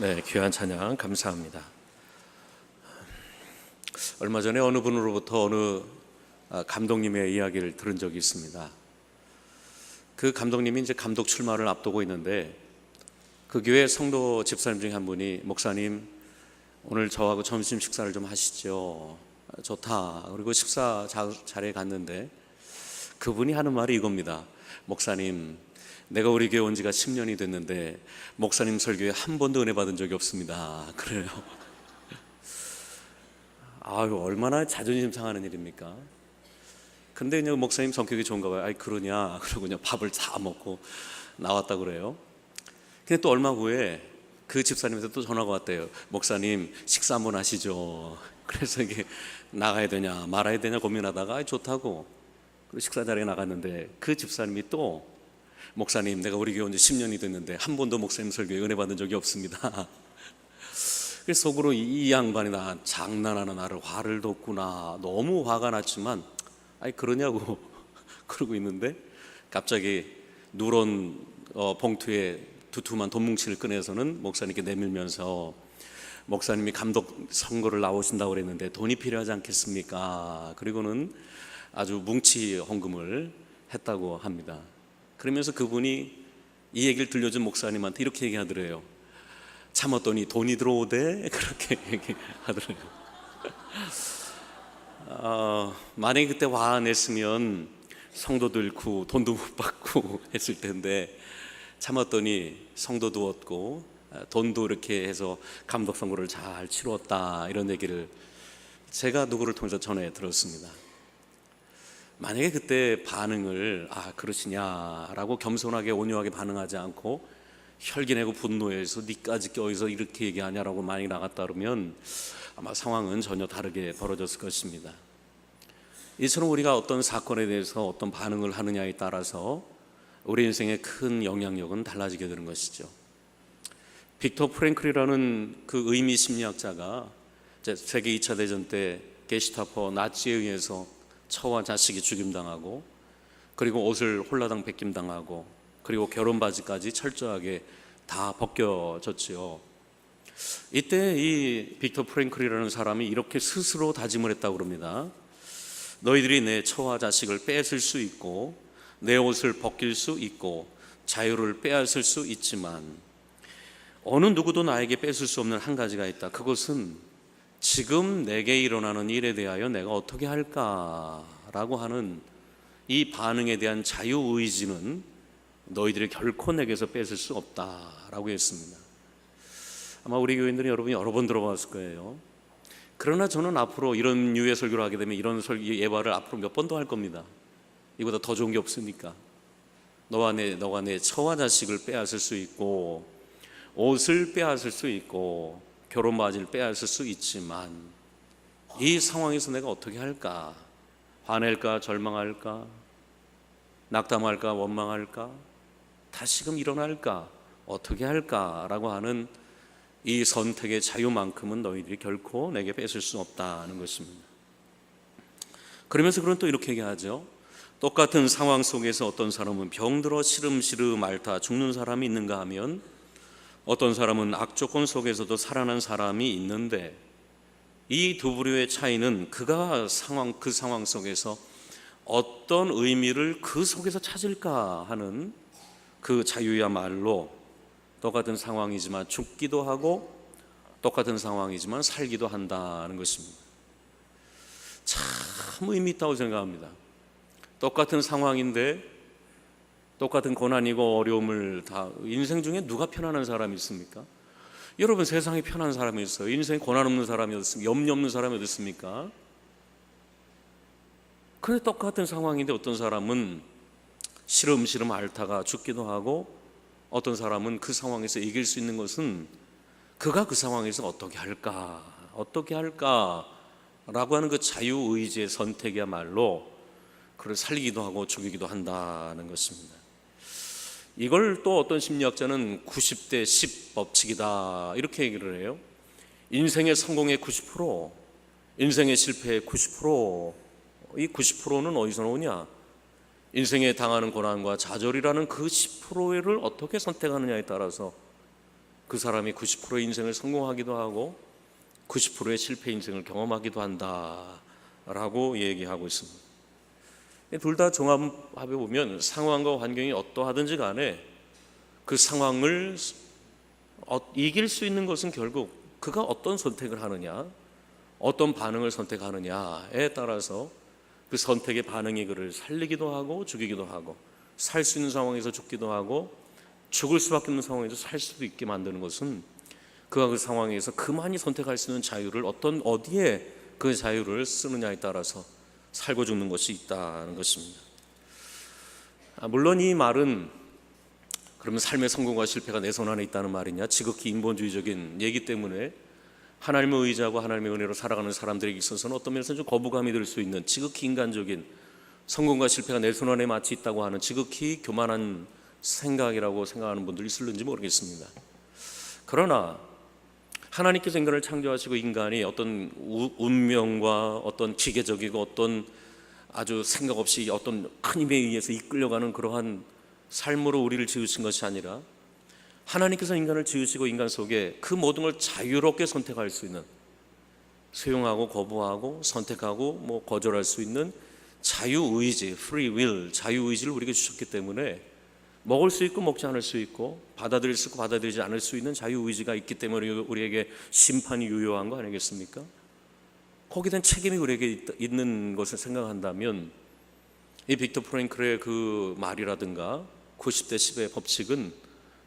네, 귀한 찬양 감사합니다. 얼마 전에 어느 분으로부터 어느 감독님의 이야기를 들은 적이 있습니다. 그 감독님이 이제 감독 출마를 앞두고 있는데 그 교회 성도 집사님 중에 한 분이 목사님 오늘 저하고 점심 식사를 좀 하시죠. 좋다. 그리고 식사 자리에 갔는데 그분이 하는 말이 이겁니다. 목사님, 내가 우리 교회 온 지가 10년이 됐는데 목사님 설교에 한 번도 은혜 받은 적이 없습니다. 그래요. 아유, 얼마나 자존심 상하는 일입니까? 근데 그냥 목사님 성격이 좋은가 봐요. 아이, 그러냐? 그러고 그냥 밥을 다 먹고 나왔다 그래요. 근데 또 얼마 후에 그 집사님한테 또 전화가 왔대요. 목사님, 식사 한번 하시죠. 그래서 이게 나가야 되냐 말아야 되냐 고민하다가 아이, 좋다고 그리고 식사 자리에 나갔는데 그 집사님이 또 목사님, 내가 우리 교회 온 지 10년이 됐는데 한 번도 목사님 설교에 은혜 받은 적이 없습니다. 그래서 속으로 이 양반이 나 장난하는 나를 화를 뒀구나. 너무 화가 났지만 아니 그러냐고 그러고 있는데 갑자기 누런 봉투에 두툼한 돈뭉치를 꺼내서는 목사님께 내밀면서 목사님이 감독 선거를 나오신다고 그랬는데 돈이 필요하지 않겠습니까? 그리고는 아주 뭉치 헌금을 했다고 합니다. 그러면서 그분이 이 얘기를 들려준 목사님한테 이렇게 얘기하더래요. 참았더니 돈이 들어오대. 그렇게 얘기하더래요. 만약에 그때 화 안 냈으면 성도도 잃고 돈도 못 받고 했을 텐데 참았더니 성도도 얻고 돈도 이렇게 해서 감독 선거를 잘 치루었다, 이런 얘기를 제가 누구를 통해서 전해 들었습니다. 만약에 그때 반응을 그러시냐라고 겸손하게 온유하게 반응하지 않고 혈기내고 분노해서 니까지 껴서 이렇게 얘기하냐라고 만약에 나갔다 그러면 아마 상황은 전혀 다르게 벌어졌을 것입니다. 이처럼 우리가 어떤 사건에 대해서 어떤 반응을 하느냐에 따라서 우리 인생의 큰 영향력은 달라지게 되는 것이죠. 빅터 프랭클이라는 그 의미 심리학자가 세계 2차 대전 때 게슈타포 나치에 의해서 처와 자식이 죽임당하고 그리고 옷을 홀라당 벗김당하고 그리고 결혼 바지까지 철저하게 다 벗겨졌지요. 이때 이 빅터 프랭클이라는 사람이 이렇게 스스로 다짐을 했다고 그럽니다. 너희들이 내 처와 자식을 뺏을 수 있고 내 옷을 벗길 수 있고 자유를 빼앗을 수 있지만 어느 누구도 나에게 뺏을 수 없는 한 가지가 있다. 그것은 지금 내게 일어나는 일에 대하여 내가 어떻게 할까라고 하는 이 반응에 대한 자유의지는 너희들이 결코 내게서 뺏을 수 없다라고 했습니다. 아마 우리 교인들은 여러분이 여러 번 들어봤을 거예요. 그러나 저는 앞으로 이런 유해 설교를 하게 되면 이런 예발을 앞으로 몇 번도 할 겁니다. 이보다 더 좋은 게 없으니까. 너가 내 처와 자식을 빼앗을 수 있고 옷을 빼앗을 수 있고 결혼 바지를 빼앗을 수 있지만 이 상황에서 내가 어떻게 할까? 화낼까? 절망할까? 낙담할까? 원망할까? 다시금 일어날까? 어떻게 할까? 라고 하는 이 선택의 자유만큼은 너희들이 결코 내게 뺏을 수 없다는 것입니다. 그러면서 그는 또 이렇게 얘기하죠. 똑같은 상황 속에서 어떤 사람은 병들어 시름시름 앓다 죽는 사람이 있는가 하면 어떤 사람은 악조건 속에서도 살아난 사람이 있는데 이 두 부류의 차이는 그 상황 속에서 어떤 의미를 그 속에서 찾을까 하는 그 자유야말로 똑같은 상황이지만 죽기도 하고 똑같은 상황이지만 살기도 한다는 것입니다. 참 의미 있다고 생각합니다. 똑같은 상황인데 똑같은 고난이고 어려움을 다 인생 중에 누가 편안한 사람이 있습니까? 여러분, 세상에 편한 사람이 있어요? 인생에 고난 없는 사람이 어디 있습니까? 염려 없는 사람이 어디 있습니까? 그런데 똑같은 상황인데 어떤 사람은 시름시름 앓다가 죽기도 하고 어떤 사람은 그 상황에서 이길 수 있는 것은 그가 그 상황에서 어떻게 할까 라고 하는 그 자유의지의 선택이야말로 그를 살리기도 하고 죽이기도 한다는 것입니다. 이걸 또 어떤 심리학자는 90대 10 법칙이다 이렇게 얘기를 해요. 인생의 성공의 90%, 인생의 실패의 90%, 이 90%는 어디서 나오냐? 인생에 당하는 고난과 좌절이라는 그 10%를 어떻게 선택하느냐에 따라서 그 사람이 90%의 인생을 성공하기도 하고 90%의 실패 인생을 경험하기도 한다라고 얘기하고 있습니다. 둘 다 종합해 보면 상황과 환경이 어떠하든지 간에 그 상황을 이길 수 있는 것은 결국 그가 어떤 선택을 하느냐, 어떤 반응을 선택하느냐에 따라서 그 선택의 반응이 그를 살리기도 하고 죽이기도 하고, 살 수 있는 상황에서 죽기도 하고 죽을 수밖에 없는 상황에서 살 수도 있게 만드는 것은 그가 그 상황에서 그만이 선택할 수 있는 자유를 어디에 그 자유를 쓰느냐에 따라서 살고 죽는 것이 있다는 것입니다. 물론 이 말은 그러면 삶의 성공과 실패가 내 손 안에 있다는 말이냐, 지극히 인본주의적인 얘기 때문에 하나님의 의지하고 하나님의 은혜로 살아가는 사람들에게 있어서는 어떤 면에서 좀 거부감이 들 수 있는, 지극히 인간적인, 성공과 실패가 내 손 안에 마치 있다고 하는 지극히 교만한 생각이라고 생각하는 분들이 있을는지 모르겠습니다. 그러나 하나님께서 인간을 창조하시고 인간이 어떤 운명과 어떤 기계적이고 어떤 아주 생각 없이 어떤 큰 힘에 의해서 이끌려가는 그러한 삶으로 우리를 지으신 것이 아니라, 하나님께서 인간을 지으시고 인간 속에 그 모든 걸 자유롭게 선택할 수 있는, 수용하고 거부하고 선택하고 거절할 수 있는 자유의지, free will, 자유의지를 우리에게 주셨기 때문에 먹을 수 있고 먹지 않을 수 있고 받아들일 수 있고 받아들이지 않을 수 있는 자유의지가 있기 때문에 우리에게 심판이 유효한 거 아니겠습니까? 거기에 대한 책임이 우리에게 있는 것을 생각한다면 이 빅터 프랭클의 그 말이라든가 90대 10의 법칙은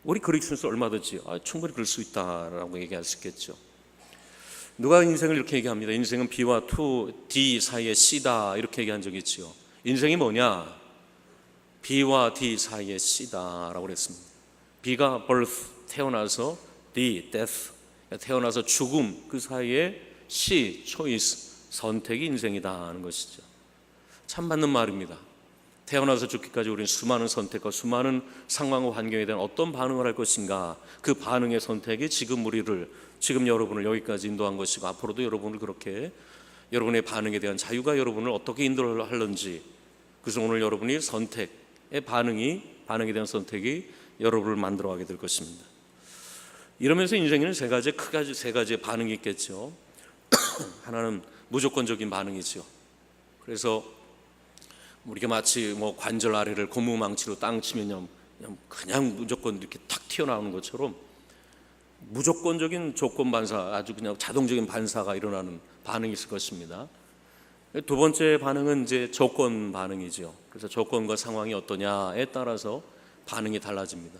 우리 그리스도인으로서 얼마든지 충분히 그럴 수 있다라고 얘기할 수 있겠죠. 누가 인생을 이렇게 얘기합니다. 인생은 B와 D 사이의 C다, 이렇게 얘기한 적이 있죠. 인생이 뭐냐? B와 D 사이의 C다라고 그랬습니다. B가 birth, 태어나서, D, death, 태어나서 죽음, 그 사이에 C, choice, 선택이 인생이다 하는 것이죠. 참 맞는 말입니다. 태어나서 죽기까지 우리는 수많은 선택과 수많은 상황과 환경에 대한 어떤 반응을 할 것인가, 그 반응의 선택이 지금 여러분을 여기까지 인도한 것이고, 앞으로도 여러분을 그렇게 여러분의 반응에 대한 자유가 여러분을 어떻게 인도를 하는지, 그래서 오늘 여러분이 선택의 반응에 대한 선택이 여러분을 만들어가게 될 것입니다. 이러면서 인생에는 세 가지의 반응이 있겠죠. 하나는 무조건적인 반응이죠. 그래서 우리가 마치 관절 아래를 고무망치로 땅 치면 그냥 무조건 이렇게 탁 튀어나오는 것처럼 무조건적인 조건 반사, 아주 그냥 자동적인 반사가 일어나는 반응이 있을 것입니다. 두 번째 반응은 이제 조건 반응이죠. 그래서 조건과 상황이 어떠냐에 따라서 반응이 달라집니다.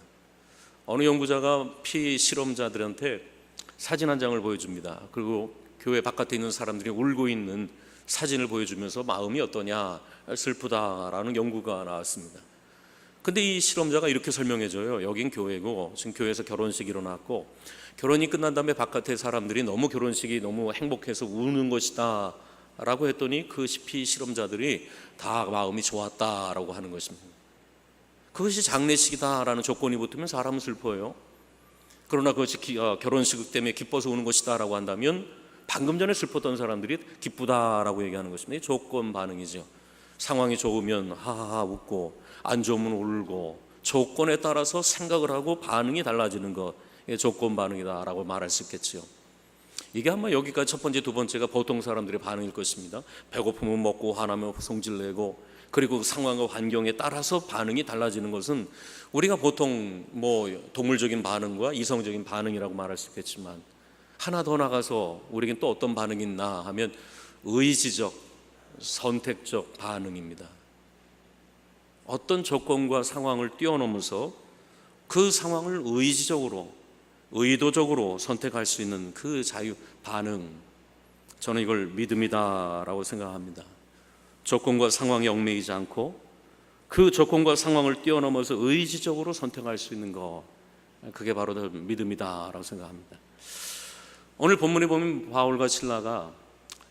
어느 연구자가 피실험자들한테 사진 한 장을 보여줍니다. 그리고 교회 바깥에 있는 사람들이 울고 있는 사진을 보여주면서 마음이 어떠냐, 슬프다라는 연구가 나왔습니다. 근데 이 실험자가 이렇게 설명해줘요. 여긴 교회고 지금 교회에서 결혼식이 일어났고, 결혼이 끝난 다음에 바깥에 사람들이 너무 결혼식이 너무 행복해서 우는 것이다 라고 했더니 그 피실험자들이 다 마음이 좋았다라고 하는 것입니다. 그것이 장례식이다라는 조건이 붙으면 사람은 슬퍼요. 그러나 그것이 결혼식 때문에 기뻐서 우는 것이다라고 한다면 방금 전에 슬펐던 사람들이 기쁘다라고 얘기하는 것입니다. 조건 반응이죠. 상황이 좋으면 하하하 웃고, 안 좋으면 울고, 조건에 따라서 생각을 하고 반응이 달라지는 것, 이게 조건 반응이다라고 말할 수 있겠죠. 이게 아마 여기까지 첫 번째, 두 번째가 보통 사람들의 반응일 것입니다. 배고프면 먹고, 화나면 성질내고, 그리고 상황과 환경에 따라서 반응이 달라지는 것은 우리가 보통 동물적인 반응과 이성적인 반응이라고 말할 수 있겠지만, 하나 더 나가서 우리에겐 또 어떤 반응이 있나 하면 의지적, 선택적 반응입니다. 어떤 조건과 상황을 뛰어넘어서 그 상황을 의지적으로, 의도적으로 선택할 수 있는 그 자유 반응, 저는 이걸 믿음이다라고 생각합니다. 조건과 상황에 얽매이지 않고 그 조건과 상황을 뛰어넘어서 의지적으로 선택할 수 있는 것, 그게 바로 믿음이다라고 생각합니다. 오늘 본문에 보면 바울과 실라가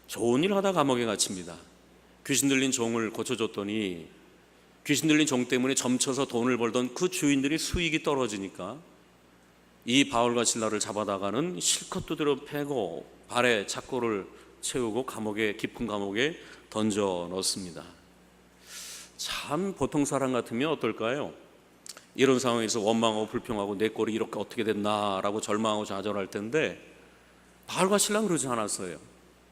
좋은 일 하다 감옥에 갇힙니다. 귀신 들린 종을 고쳐줬더니 귀신 들린 종 때문에 점쳐서 돈을 벌던 그 주인들이 수익이 떨어지니까 이 바울과 실라를 잡아다가는 실컷 두드려 패고 발에 착고를 채우고 깊은 감옥에 던져 넣습니다. 참 보통 사람 같으면 어떨까요? 이런 상황에서 원망하고 불평하고 내 꼴이 이렇게 어떻게 됐나라고 절망하고 좌절할 텐데, 바울과 신라는 그러지 않았어요.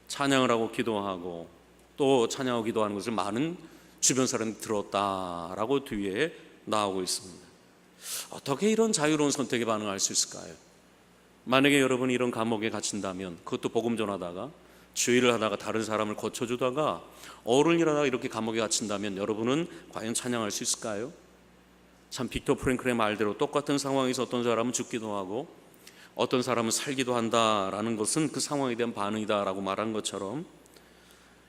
찬양을 하고 기도하고 또 찬양하고 기도하는 것을 많은 주변 사람이 들었다라고 뒤에 나오고 있습니다. 어떻게 이런 자유로운 선택에 반응할 수 있을까요? 만약에 여러분이 이런 감옥에 갇힌다면, 그것도 복음 전하다가 주의를 하다가 다른 사람을 고쳐주다가 어른이라다가 이렇게 감옥에 갇힌다면 여러분은 과연 찬양할 수 있을까요? 참 빅터 프랭클의 말대로 똑같은 상황에서 어떤 사람은 죽기도 하고 어떤 사람은 살기도 한다라는 것은 그 상황에 대한 반응이다라고 말한 것처럼,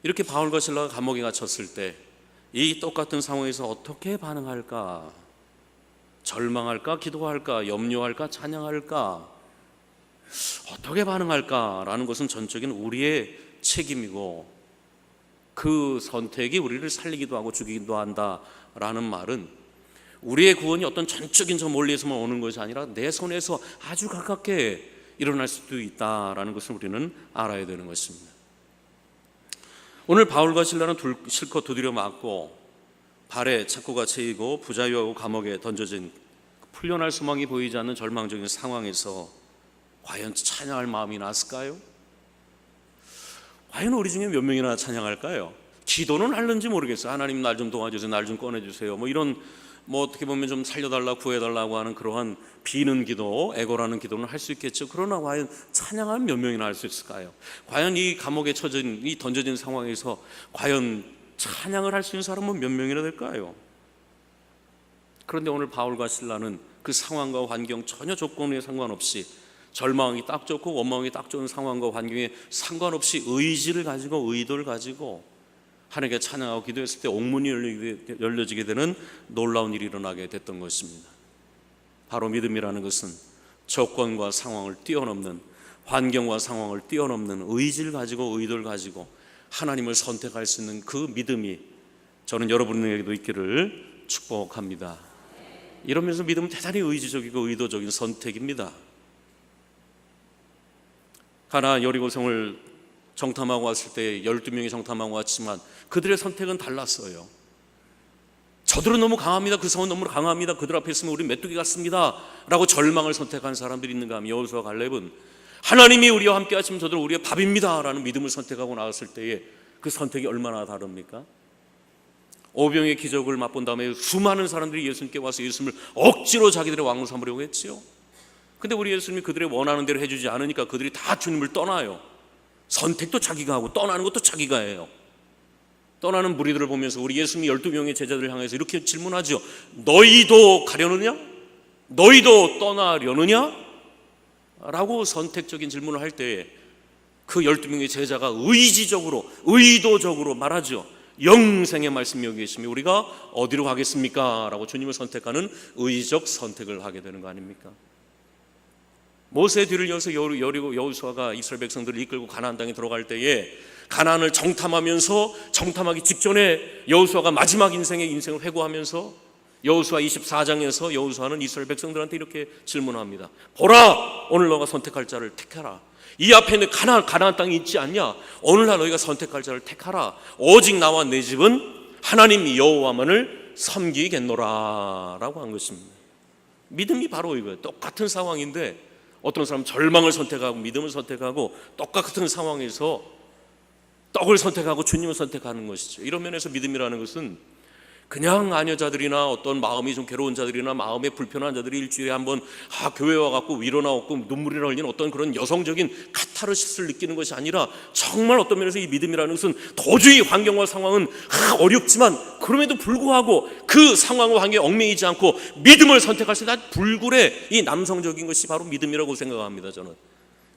이렇게 바울과 실라가 감옥에 갇혔을 때 이 똑같은 상황에서 어떻게 반응할까? 절망할까? 기도할까? 염려할까? 찬양할까? 어떻게 반응할까라는 것은 전적인 우리의 책임이고, 그 선택이 우리를 살리기도 하고 죽이기도 한다라는 말은 우리의 구원이 어떤 전적인 저 멀리에서만 오는 것이 아니라 내 손에서 아주 가깝게 일어날 수도 있다라는 것을 우리는 알아야 되는 것입니다. 오늘 바울과 실라는 실컷 두드려 맞고 발에 착고가 채이고 부자유하고 감옥에 던져진 풀려날 소망이 보이지 않는 절망적인 상황에서 과연 찬양할 마음이 났을까요? 과연 우리 중에 몇 명이나 찬양할까요? 기도는 할는지 모르겠어요. 하나님 날 좀 도와주세요, 날 좀 꺼내주세요, 이런 어떻게 보면 좀 살려달라 구해달라고 하는 그러한 비는 기도, 애고라는 기도는 할 수 있겠죠. 그러나 과연 찬양은 몇 명이나 할 수 있을까요? 과연 이 감옥에 처진, 이 던져진 상황에서 과연 찬양을 할 수 있는 사람은 몇 명이나 될까요? 그런데 오늘 바울과 실라는 그 상황과 환경 전혀 조건에 상관없이, 절망이 딱 좋고 원망이 딱 좋은 상황과 환경에 상관없이 의지를 가지고 의도를 가지고 하나님께 찬양하고 기도했을 때 옥문이 열려지게 되는 놀라운 일이 일어나게 됐던 것입니다. 바로 믿음이라는 것은 조건과 상황을 뛰어넘는, 환경과 상황을 뛰어넘는 의지를 가지고 의도를 가지고 하나님을 선택할 수 있는 그 믿음이 저는 여러분에게도 있기를 축복합니다. 이러면서 믿음은 대단히 의지적이고 의도적인 선택입니다. 가나안 여리고성을 정탐하고 왔을 때 12명이 정탐하고 왔지만 그들의 선택은 달랐어요. 저들은 너무 강합니다, 그 성은 너무 강합니다, 그들 앞에 있으면 우리 메뚜기 같습니다 라고 절망을 선택한 사람들이 있는가 하면, 여호수아 갈렙은 하나님이 우리와 함께 하시면 저들은 우리의 밥입니다 라는 믿음을 선택하고 나왔을 때에 그 선택이 얼마나 다릅니까? 오병의 기적을 맛본 다음에 수많은 사람들이 예수님께 와서 예수님을 억지로 자기들의 왕으로 삼으려고 했지요. 근데 우리 예수님이 그들의 원하는 대로 해주지 않으니까 그들이 다 주님을 떠나요. 선택도 자기가 하고 떠나는 것도 자기가 해요. 떠나는 무리들을 보면서 우리 예수님이 12명의 제자들을 향해서 이렇게 질문하죠. 너희도 가려느냐? 너희도 떠나려느냐? 라고 선택적인 질문을 할 때에 그 12명의 제자가 의지적으로 의도적으로 말하죠. 영생의 말씀이 여기 있으면 우리가 어디로 가겠습니까? 라고 주님을 선택하는 의지적 선택을 하게 되는 거 아닙니까? 모세의 뒤를 이어서 여호수아가 이스라엘 백성들을 이끌고 가나안 땅에 들어갈 때에 가나안을 정탐하기 직전에 여호수아가 마지막 인생을 회고하면서 여호수아 24장에서 여호수아는 이스라엘 백성들한테 이렇게 질문합니다. 보라, 오늘 너가 선택할 자를 택하라. 이 앞에 있는 가나안 땅이 있지 않냐? 오늘날 너희가 선택할 자를 택하라. 오직 나와 내 집은 하나님 여호와만을 섬기겠노라 라고 한 것입니다. 믿음이 바로 이거예요. 똑같은 상황인데 어떤 사람은 절망을 선택하고 믿음을 선택하고 똑같은 상황에서 떡을 선택하고 주님을 선택하는 것이죠. 이런 면에서 믿음이라는 것은 그냥 아녀자들이나 어떤 마음이 좀 괴로운 자들이나 마음에 불편한 자들이 일주일에 한번 교회 와갖고 위로나 얻고 눈물이 흘리는 어떤 그런 여성적인 카타르시스를 느끼는 것이 아니라, 정말 어떤 면에서 이 믿음이라는 것은 도저히 환경과 상황은 어렵지만 그럼에도 불구하고 그 상황과 환경에 얽매이지 않고 믿음을 선택할 수 있는 불굴의 이 남성적인 것이 바로 믿음이라고 생각합니다. 저는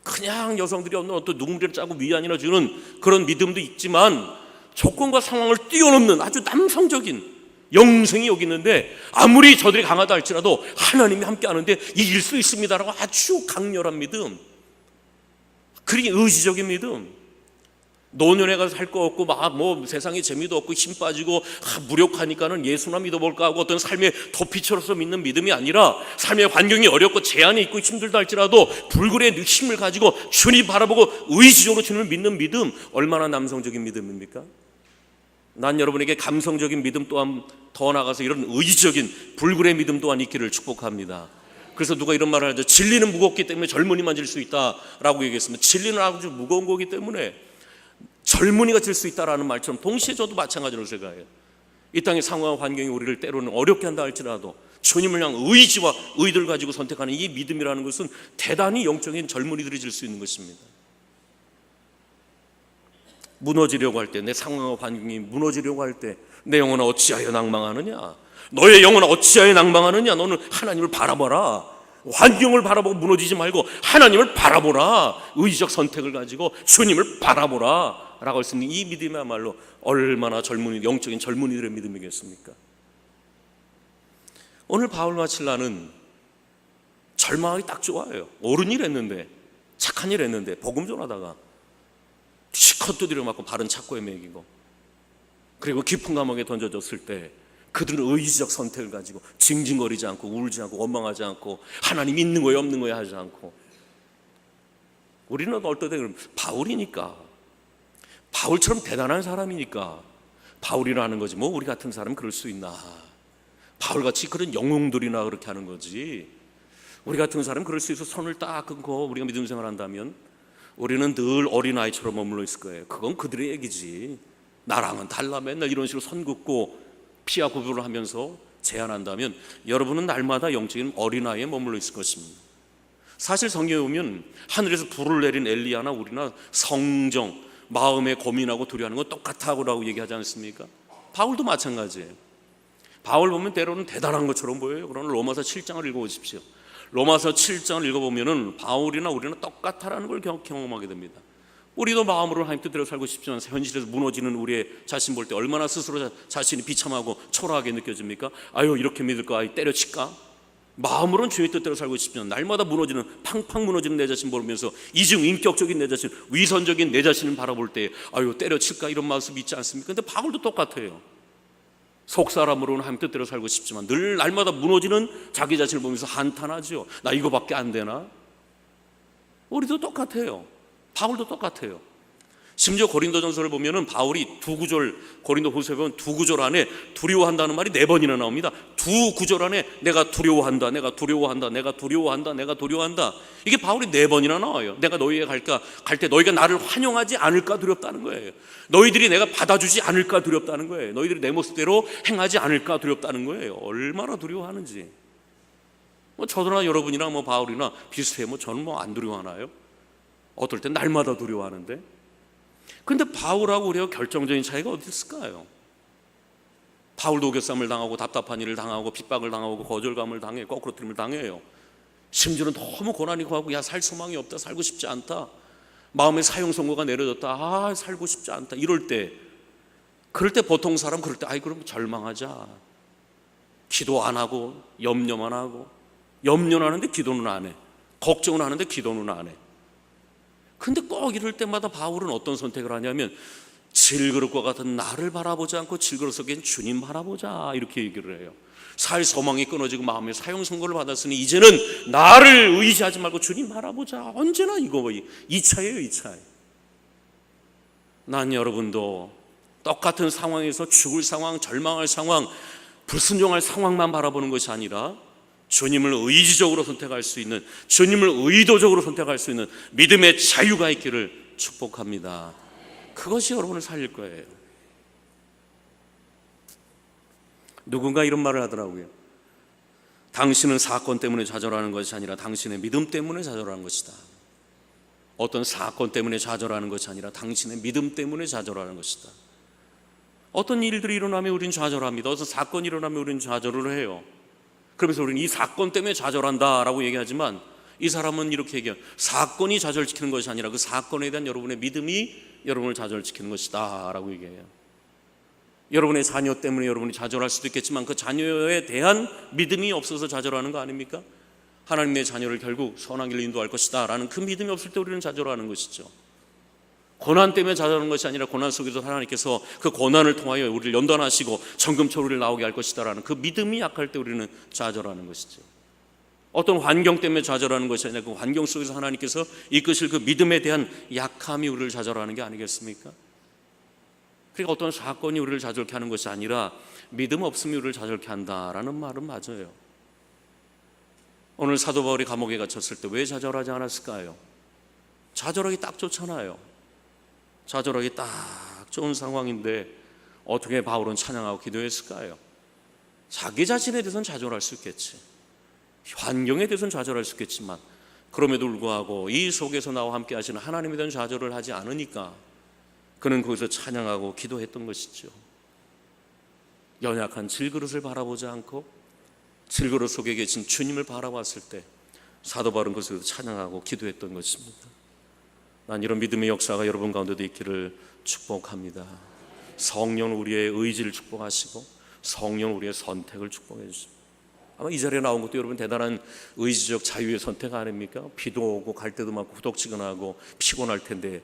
그냥 여성들이 어떤 눈물을 짜고 위안이나 주는 그런 믿음도 있지만 조건과 상황을 뛰어넘는 아주 남성적인 영생이 여기 있는데, 아무리 저들이 강하다 할지라도 하나님이 함께 하는데 이길 수 있습니다라고 아주 강렬한 믿음, 그리 의지적인 믿음. 노년에 가서 할 거 없고 세상에 재미도 없고 힘 빠지고 무력하니까는 예수나 믿어볼까 하고 어떤 삶의 도피처로서 믿는 믿음이 아니라, 삶의 환경이 어렵고 제한이 있고 힘들다 할지라도 불굴의 힘을 가지고 주님 바라보고 의지적으로 주님을 믿는 믿음, 얼마나 남성적인 믿음입니까? 난 여러분에게 감성적인 믿음 또한 더 나아가서 이런 의지적인 불굴의 믿음 또한 있기를 축복합니다. 그래서 누가 이런 말을 하죠. 진리는 무겁기 때문에 젊은이만 질 수 있다라고 얘기했습니다. 진리는 아주 무거운 거기 때문에 젊은이가 질 수 있다라는 말처럼 동시에 저도 마찬가지로 생각해요. 이 땅의 상황과 환경이 우리를 때로는 어렵게 한다 할지라도 주님을 향한 의지와 의도를 가지고 선택하는 이 믿음이라는 것은 대단히 영적인 젊은이들이 질 수 있는 것입니다. 무너지려고 할 때, 내 상황과 환경이 무너지려고 할 때 내 영혼아 어찌하여 낭망하느냐, 너의 영혼아 어찌하여 낭망하느냐. 너는 하나님을 바라보라. 환경을 바라보고 무너지지 말고 하나님을 바라보라. 의지적 선택을 가지고 주님을 바라보라 라고 할 수 있는 이 믿음이야말로 얼마나 영적인 젊은이들의 믿음이겠습니까? 오늘 바울 마칠라는 절망하기 딱 좋아요. 옳은 일 했는데, 착한 일 했는데, 복음 전하다가 시컷 두드려 맞고 바른 착고에 매기고, 그리고 깊은 감옥에 던져졌을 때 그들은 의지적 선택을 가지고 징징거리지 않고 울지 않고 원망하지 않고 하나님 있는 거야 없는 거야 하지 않고. 우리는 어떨 때 그럼 바울이니까, 바울처럼 대단한 사람이니까 바울이라는 거지, 뭐 우리 같은 사람은 그럴 수 있나. 바울같이 그런 영웅들이나 그렇게 하는 거지, 우리 같은 사람은 그럴 수 있어 손을 딱 끊고 우리가 믿음 생활한다면 우리는 늘 어린아이처럼 머물러 있을 거예요. 그건 그들의 얘기지. 나랑은 달라. 맨날 이런 식으로 선 긋고 피하 구별을 하면서 제안한다면 여러분은 날마다 영적인 어린아이에 머물러 있을 것입니다. 사실 성경에 보면 하늘에서 불을 내린 엘리야나 우리나 성정, 마음에 고민하고 두려워하는 건 똑같다고 얘기하지 않습니까? 바울도 마찬가지예요. 바울 보면 때로는 대단한 것처럼 보여요. 그러나 로마서 7장을 읽어보십시오. 로마서 7장을 읽어보면 바울이나 우리는 똑같다라는 걸 경험하게 됩니다. 우리도 마음으로 하나님 뜻대로 살고 싶지만 현실에서 무너지는 우리의 자신 볼 때 얼마나 스스로 자신이 비참하고 초라하게 느껴집니까? 아유, 이렇게 믿을까? 아유, 때려칠까? 마음으로는 주의 뜻대로 살고 싶지만 날마다 무너지는, 팡팡 무너지는 내 자신 보면서 이중 인격적인 내 자신, 위선적인 내 자신을 바라볼 때 아유, 때려칠까? 이런 모습이 있지 않습니까? 근데 바울도 똑같아요. 속사람으로는 하나님 뜻대로 살고 싶지만 늘 날마다 무너지는 자기 자신을 보면서 한탄하죠. 나 이거밖에 안 되나? 우리도 똑같아요. 바울도 똑같아요. 심지어 고린도전서를 보면은 바울이 두 구절, 고린도후서에 보면 두 구절 안에 두려워한다는 말이 4번이나 나옵니다. 두 구절 안에 내가 두려워한다, 내가 두려워한다, 내가 두려워한다, 내가 두려워한다. 이게 바울이 4번이나 나와요. 내가 너희에게 갈 때 너희가 나를 환영하지 않을까 두렵다는 거예요. 너희들이 내가 받아주지 않을까 두렵다는 거예요. 너희들이 내 모습대로 행하지 않을까 두렵다는 거예요. 얼마나 두려워하는지. 뭐 저도나 여러분이나 뭐 바울이나 비슷해요. 뭐 저는 뭐 안 두려워하나요? 어떨 땐 날마다 두려워하는데. 근데 바울하고 우리하고 결정적인 차이가 어디 있을까요? 바울도 오겨쌈을 당하고 답답한 일을 당하고 핍박을 당하고 거절감을 당해, 거꾸로뜨림을 당해요. 심지어는 너무 고난이 고하고 야, 살 소망이 없다, 살고 싶지 않다, 마음의 사형 선고가 내려졌다, 아, 살고 싶지 않다, 이럴 때, 그럴 때 보통 사람 그럴 때 아이 그럼 절망하자, 기도 안 하고 염려만 하고, 염려는 하는데 기도는 안 해, 걱정은 하는데 기도는 안 해. 근데 꼭 이럴 때마다 바울은 어떤 선택을 하냐면 질그릇과 같은 나를 바라보지 않고 질그릇속엔 주님 바라보자, 이렇게 얘기를 해요. 살 소망이 끊어지고 마음의 사형 선고를 받았으니 이제는 나를 의지하지 말고 주님 바라보자. 언제나 이거 이 차예요, 이 차이. 난 여러분도 똑같은 상황에서 죽을 상황, 절망할 상황, 불순종할 상황만 바라보는 것이 아니라 주님을 의지적으로 선택할 수 있는, 주님을 의도적으로 선택할 수 있는 믿음의 자유가 있기를 축복합니다. 그것이 여러분을 살릴 거예요. 누군가 이런 말을 하더라고요. 당신은 사건 때문에 좌절하는 것이 아니라 당신의 믿음 때문에 좌절하는 것이다. 어떤 사건 때문에 좌절하는 것이 아니라 당신의 믿음 때문에 좌절하는 것이다. 어떤 일들이 일어나면 우리는 좌절합니다. 어떤 사건이 일어나면 우리는 좌절을 해요. 그러면서 우리는 이 사건 때문에 좌절한다라고 얘기하지만 이 사람은 이렇게 얘기해요. 사건이 좌절시키는 것이 아니라 그 사건에 대한 여러분의 믿음이 여러분을 좌절시키는 것이다 라고 얘기해요. 여러분의 자녀 때문에 여러분이 좌절할 수도 있겠지만 그 자녀에 대한 믿음이 없어서 좌절하는 거 아닙니까? 하나님의 자녀를 결국 선한 길로 인도할 것이다 라는 그 믿음이 없을 때 우리는 좌절하는 것이죠. 고난 때문에 좌절하는 것이 아니라 고난 속에서 하나님께서 그 고난을 통하여 우리를 연단하시고 정금처럼 우리를 나오게 할 것이다 라는 그 믿음이 약할 때 우리는 좌절하는 것이죠. 어떤 환경 때문에 좌절하는 것이 아니라 그 환경 속에서 하나님께서 이끄실 그 믿음에 대한 약함이 우리를 좌절하는 게 아니겠습니까? 그러니까 어떤 사건이 우리를 좌절케 하는 것이 아니라 믿음 없음이 우리를 좌절케 한다라는 말은 맞아요. 오늘 사도 바울이 감옥에 갇혔을 때 왜 좌절하지 않았을까요? 좌절하기 딱 좋잖아요. 좌절하기 딱 좋은 상황인데 어떻게 바울은 찬양하고 기도했을까요? 자기 자신에 대해서는 좌절할 수 있겠지, 환경에 대해서는 좌절할 수 있겠지만 그럼에도 불구하고 이 속에서 나와 함께 하시는 하나님에 대한 좌절을 하지 않으니까 그는 거기서 찬양하고 기도했던 것이죠. 연약한 질그릇을 바라보지 않고 질그릇 속에 계신 주님을 바라봤을 때 사도 바울은 거기서 찬양하고 기도했던 것입니다. 난 이런 믿음의 역사가 여러분 가운데도 있기를 축복합니다. 성령 우리의 의지를 축복하시고 성령 우리의 선택을 축복해 주십니다. 아마 이 자리에 나온 것도 여러분 대단한 의지적 자유의 선택 아닙니까? 비도 오고 갈 때도 많고 후덕지근하고 피곤할 텐데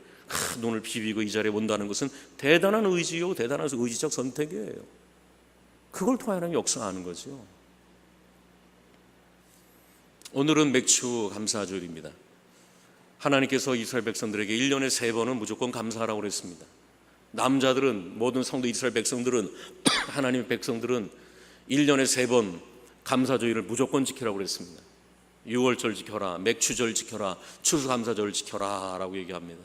눈을 비비고 이 자리에 온다는 것은 대단한 의지요, 대단한 의지적 선택이에요. 그걸 통해 하나님 역사하는 거죠. 오늘은 맥주 감사주일입니다. 하나님께서 이스라엘 백성들에게 1년에 3번은 무조건 감사하라고 그랬습니다. 남자들은, 모든 성도 이스라엘 백성들은, 하나님의 백성들은 1년에 3번 감사주일을 무조건 지키라고 그랬습니다. 6월절 지켜라, 맥추절 지켜라, 추수감사절 지켜라 라고 얘기합니다.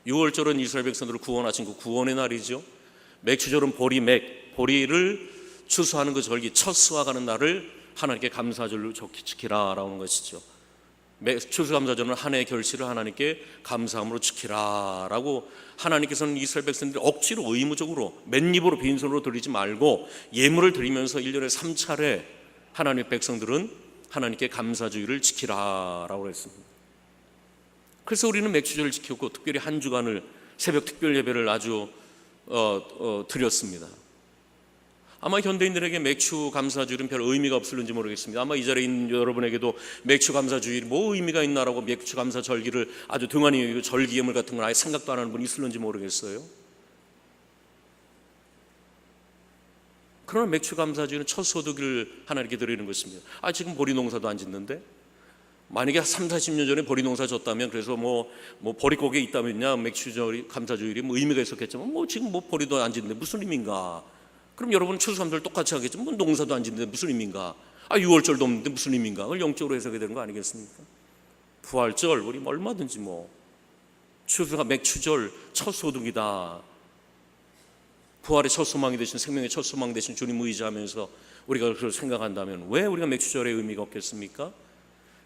6월절은 이스라엘 백성들을 구원하신 그 구원의 날이죠. 맥추절은 보리를 추수하는 그 절기, 첫 수확하는 날을 하나님께 감사절로 지키라라고 하는 것이죠. 추수감사절은 한 해의 결실을 하나님께 감사함으로 지키라라고 하나님께서는 이스라엘 백성들이 억지로 의무적으로 맨입으로 빈손으로 드리지 말고 예물을 드리면서 1년에 3차례 하나님의 백성들은 하나님께 감사주의를 지키라라고 했습니다. 그래서 우리는 맥주절을 지켰고 특별히 한 주간을 새벽 특별 예배를 아주 드렸습니다. 아마 현대인들에게 맥주 감사주일은 별 의미가 없을는지 모르겠습니다. 아마 이 자리에 있는 여러분에게도 맥주 감사주일이 뭐 의미가 있나라고 맥주 감사 절기를 아주 등한히 여기고 절기 예물 같은 걸 아예 생각도 안 하는 분이 있을는지 모르겠어요. 그러나 맥주 감사주일은 첫 소득을 하나님께 드리는 것입니다. 지금 보리 농사도 안 짓는데 만약에 30-40년 전에 보리 농사 졌다면 그래서 뭐 보리고개 있다면야 맥주 감사주일이 뭐 의미가 있었겠지만 지금 보리도 안 짓는데 무슨 의미인가? 그럼 여러분은 추수감사를 똑같이 하겠지만 농사도 안 짓는데 무슨 의미인가? 6월절도 없는데 무슨 의미인가? 그걸 영적으로 해석이 되는 거 아니겠습니까? 부활절 우리 얼마든지 추수가 맥추절 첫 소득이다. 부활의 첫 소망이 되신, 생명의 첫 소망 되신 주님 의지하면서 우리가 그걸 생각한다면 왜 우리가 맥추절의 의미가 없겠습니까?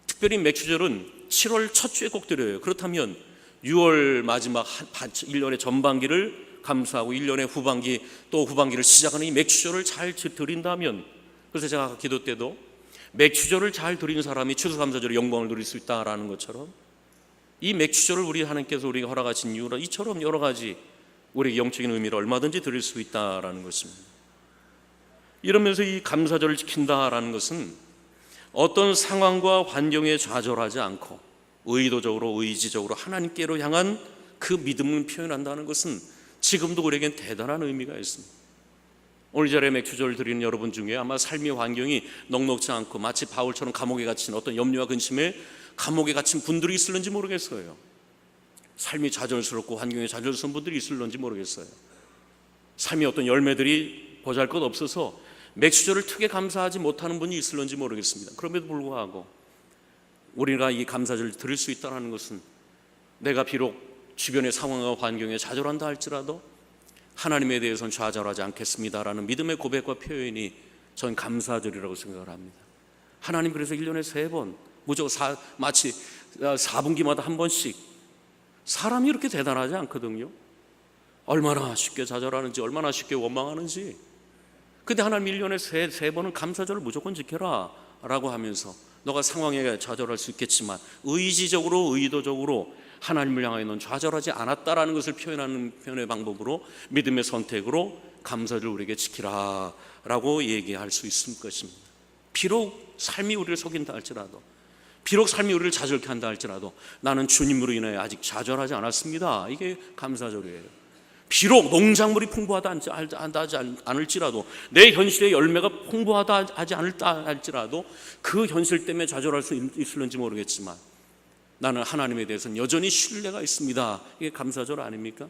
특별히 맥추절은 7월 첫 주에 꼭 드려요. 그렇다면 6월 마지막 1년의 전반기를 감사하고 1년의 후반기 또 후반기를 시작하는 이 맥추절을 잘 드린다면, 그래서 제가 아까 기도 때도 맥추절을 잘 드리는 사람이 추수감사절의 영광을 누릴 수 있다라는 것처럼 이 맥추절을 우리 하나님께서 우리가 허락하신 이유라 이처럼 여러 가지 우리 영적인 의미를 얼마든지 드릴 수 있다라는 것입니다. 이러면서 이 감사절을 지킨다라는 것은 어떤 상황과 환경에 좌절하지 않고 의도적으로 의지적으로 하나님께로 향한 그 믿음을 표현한다는 것은 지금도 우리에겐 대단한 의미가 있습니다. 오늘 이 자리에 맥주절을 드리는 여러분 중에 아마 삶의 환경이 넉넉지 않고 마치 바울처럼 감옥에 갇힌 어떤 염려와 근심에 감옥에 갇힌 분들이 있을는지 모르겠어요. 삶이 좌절스럽고 환경에 좌절스러운 분들이 있을는지 모르겠어요. 삶의 어떤 열매들이 보잘것없어서 맥주절을 크게 감사하지 못하는 분이 있을는지 모르겠습니다. 그럼에도 불구하고 우리가 이 감사절을 드릴 수 있다는 것은 내가 비록 주변의 상황과 환경에 좌절한다 할지라도 하나님에 대해서는 좌절하지 않겠습니다라는 믿음의 고백과 표현이 전 감사절이라고 생각을 합니다. 하나님 그래서 1년에 3번 무조건 마치 4분기마다 한 번씩, 사람이 이렇게 대단하지 않거든요. 얼마나 쉽게 좌절하는지 얼마나 쉽게 원망하는지. 근데 하나님 1년에 3번은 감사절을 무조건 지켜라 라고 하면서 너가 상황에 좌절할 수 있겠지만 의지적으로 의도적으로 하나님을 향하여 넌 좌절하지 않았다라는 것을 표현하는 표현의 방법으로 믿음의 선택으로 감사를 우리에게 지키라 라고 얘기할 수 있을 것입니다. 비록 삶이 우리를 속인다 할지라도, 비록 삶이 우리를 좌절케 한다 할지라도 나는 주님으로 인하여 아직 좌절하지 않았습니다. 이게 감사절이에요. 비록 농작물이 풍부하다 하지 않을지라도, 내 현실의 열매가 풍부하다 하지 않을다 할지라도 그 현실 때문에 좌절할 수 있을는지 모르겠지만 나는 하나님에 대해서는 여전히 신뢰가 있습니다. 이게 감사절 아닙니까?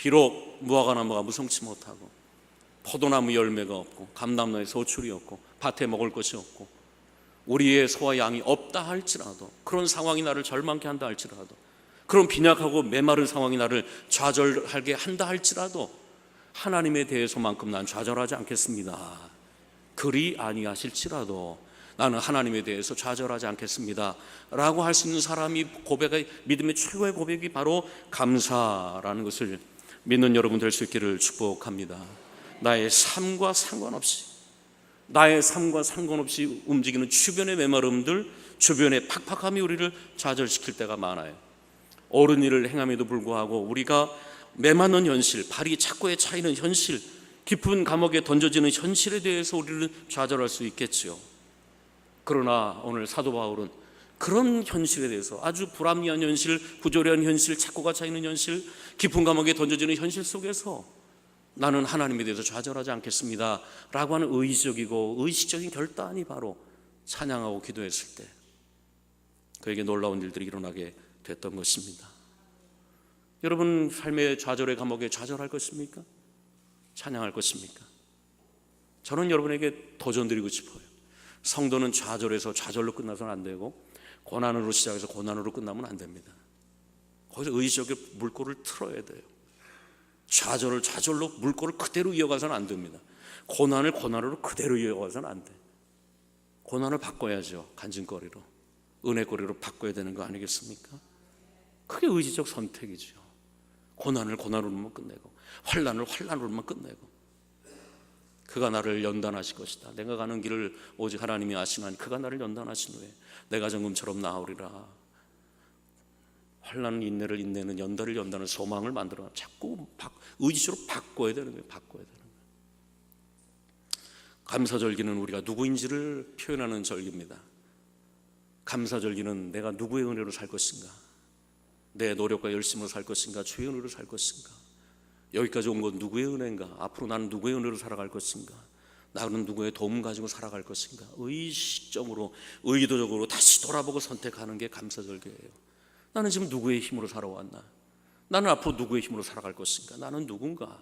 비록 무화과나무가 무성치 못하고 포도나무 열매가 없고 감람나무에 소출이 없고 밭에 먹을 것이 없고 우리의 소와 양이 없다 할지라도, 그런 상황이 나를 절망케 한다 할지라도, 그런 빈약하고 메마른 상황이 나를 좌절하게 한다 할지라도 하나님에 대해서만큼 난 좌절하지 않겠습니다. 그리 아니하실지라도 나는 하나님에 대해서 좌절하지 않겠습니다 라고 할 수 있는 사람이 고백의, 믿음의 최고의 고백이 바로 감사라는 것을 믿는 여러분 될 수 있기를 축복합니다. 나의 삶과 상관없이 움직이는 주변의 메마름들, 주변의 팍팍함이 우리를 좌절시킬 때가 많아요. 옳은 일을 행함에도 불구하고 우리가 메맞는 현실, 발이 착고에 차이는 현실, 깊은 감옥에 던져지는 현실에 대해서 우리를 좌절할 수 있겠지요. 그러나 오늘 사도 바울은 그런 현실에 대해서, 아주 불합리한 현실, 부조리한 현실, 착고가 차이는 현실, 깊은 감옥에 던져지는 현실 속에서 나는 하나님에 대해서 좌절하지 않겠습니다 라고 하는 의지적이고 의식적인 결단이 바로 찬양하고 기도했을 때 그에게 놀라운 일들이 일어나게 됐던 것입니다. 여러분 삶의 좌절의 감옥에 좌절할 것입니까? 찬양할 것입니까? 저는 여러분에게 도전드리고 싶어요. 성도는 좌절에서 좌절로 끝나서는 안 되고, 고난으로 시작해서 고난으로 끝나면 안 됩니다. 거기서 의지적으로 물꼬를 틀어야 돼요. 좌절을 좌절로 물꼬를 그대로 이어가서는 안 됩니다. 고난을 고난으로 그대로 이어가서는 안 돼. 고난을 바꿔야죠. 간증거리로, 은혜거리로 바꿔야 되는 거 아니겠습니까? 그게 의지적 선택이죠. 고난을 고난으로만 끝내고, 환난을 환난으로만 끝내고, 그가 나를 연단하실 것이다. 내가 가는 길을 오직 하나님이 아시나니 그가 나를 연단하신 후에 내가 정금처럼 나으리라. 환난은 인내를, 인내는 연단을, 연단은 소망을 만들어 자꾸 의지적으로 바꿔야 되는 거예요. 바꿔야 되는 거예요. 감사절기는 우리가 누구인지를 표현하는 절기입니다. 감사절기는 내가 누구의 은혜로 살 것인가, 내 노력과 열심으로 살 것인가, 주의 은혜로 살 것인가, 여기까지 온 건 누구의 은혜인가, 앞으로 나는 누구의 은혜로 살아갈 것인가, 나는 누구의 도움 가지고 살아갈 것인가, 의식적으로 의도적으로 다시 돌아보고 선택하는 게 감사절기예요. 나는 지금 누구의 힘으로 살아왔나, 나는 앞으로 누구의 힘으로 살아갈 것인가, 나는 누군가,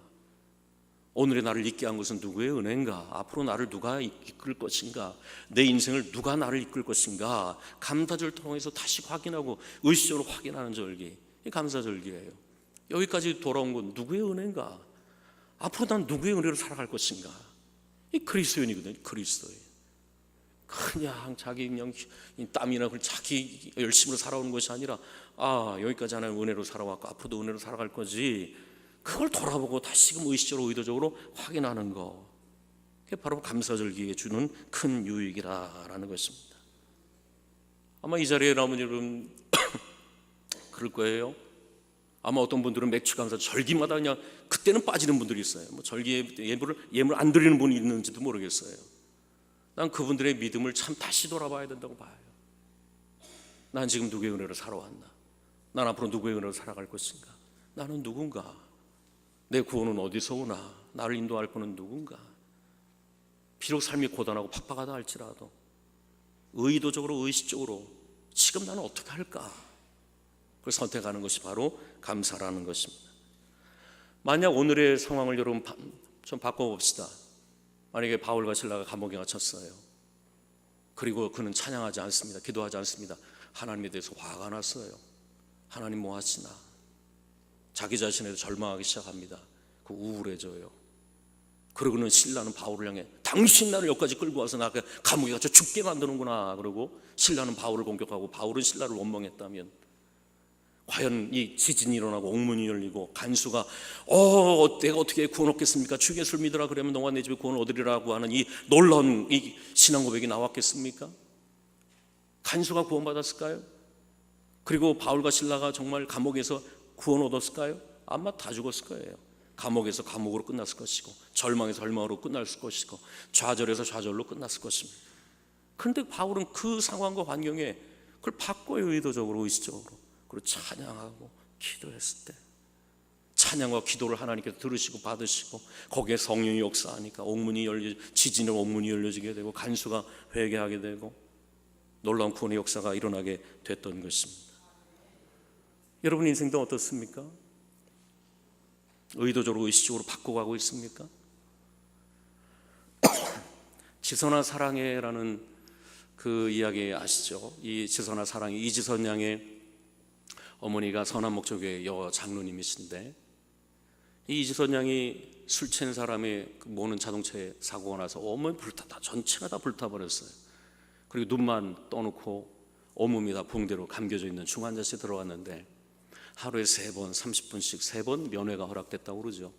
오늘의 나를 있게 한 것은 누구의 은혜인가, 앞으로 나를 누가 이끌 것인가, 내 인생을 누가 나를 이끌 것인가, 감사절을 통해서 다시 확인하고 의식적으로 확인하는 절기, 이 감사절기예요. 여기까지 돌아온 건 누구의 은혜인가, 앞으로 난 누구의 은혜로 살아갈 것인가, 이 그리스도인이거든요. 그리스도인. 그냥 자기 그냥 땀이나 자기 열심으로 살아오는 것이 아니라, 여기까지 하나님 은혜로 살아왔고 앞으로도 은혜로 살아갈 거지, 그걸 돌아보고 다시금 의식적으로 의도적으로 확인하는 거, 그게 바로 감사절기에 주는 큰 유익이라는 것입니다. 아마 이 자리에 나오면 여러분 그럴 거예요. 아마 어떤 분들은 맥주감사 절기마다 그냥 그때는 빠지는 분들이 있어요. 뭐 절기에 예물 안 드리는 분이 있는지도 모르겠어요. 난 그분들의 믿음을 참 다시 돌아봐야 된다고 봐요. 난 지금 누구의 은혜로 살아왔나, 난 앞으로 누구의 은혜로 살아갈 것인가, 나는 누군가, 내 구원은 어디서 오나, 나를 인도할 분은 누군가. 비록 삶이 고단하고 팍팍하다 할지라도 의도적으로 의식적으로 지금 나는 어떻게 할까, 그걸 선택하는 것이 바로 감사라는 것입니다. 만약 오늘의 상황을 여러분 좀 바꿔봅시다. 만약에 바울과 실라가 감옥에 갇혔어요. 그리고 그는 찬양하지 않습니다. 기도하지 않습니다. 하나님에 대해서 화가 났어요. 하나님 뭐 하시나, 자기 자신에 절망하기 시작합니다. 그 우울해져요. 그러고는 신라는 바울을 향해 당신 나를 여기까지 끌고 와서 나 감옥에 갇혀 죽게 만드는구나. 그러고 신라는 바울을 공격하고 바울은 신라를 원망했다면, 과연 이 지진이 일어나고 옥문이 열리고 간수가 내가 어떻게 구원 얻겠습니까? 주 예수를 믿으라 그러면 너와 내 집에 구원을 얻으리라고 하는 이 놀라운 이 신앙 고백이 나왔겠습니까? 간수가 구원받았을까요? 그리고 바울과 실라가 정말 감옥에서 구원 얻었을까요? 아마 다 죽었을 거예요. 감옥에서 감옥으로 끝났을 것이고, 절망에서 절망으로 끝났을 것이고, 좌절에서 좌절로 끝났을 것입니다. 그런데 바울은 그 상황과 환경에 그걸 바꿔요. 의도적으로, 의식적으로. 그리고 찬양하고 기도했을 때, 찬양과 기도를 하나님께서 들으시고 받으시고, 거기에 성령이 역사하니까 지진으로 옥문이 열려지게 되고, 간수가 회개하게 되고, 놀라운 구원의 역사가 일어나게 됐던 것입니다. 여러분 인생도 어떻습니까? 의도적으로 의식적으로 바꿔가고 있습니까? 지선아 사랑해라는 그 이야기 아시죠? 이 지선아 사랑해, 이지선 양의 어머니가 선한목적교회 여장로님이신데, 이 이지선 양이 술 취한 사람이 모는 자동차에 사고가 나서 온몸이 불타다, 전체가 다 불타버렸어요. 그리고 눈만 떠놓고 온몸이 다 붕대로 감겨져 있는 중환자실에 들어갔는데 하루에 3번 30분씩 3번 면회가 허락됐다고 그러죠.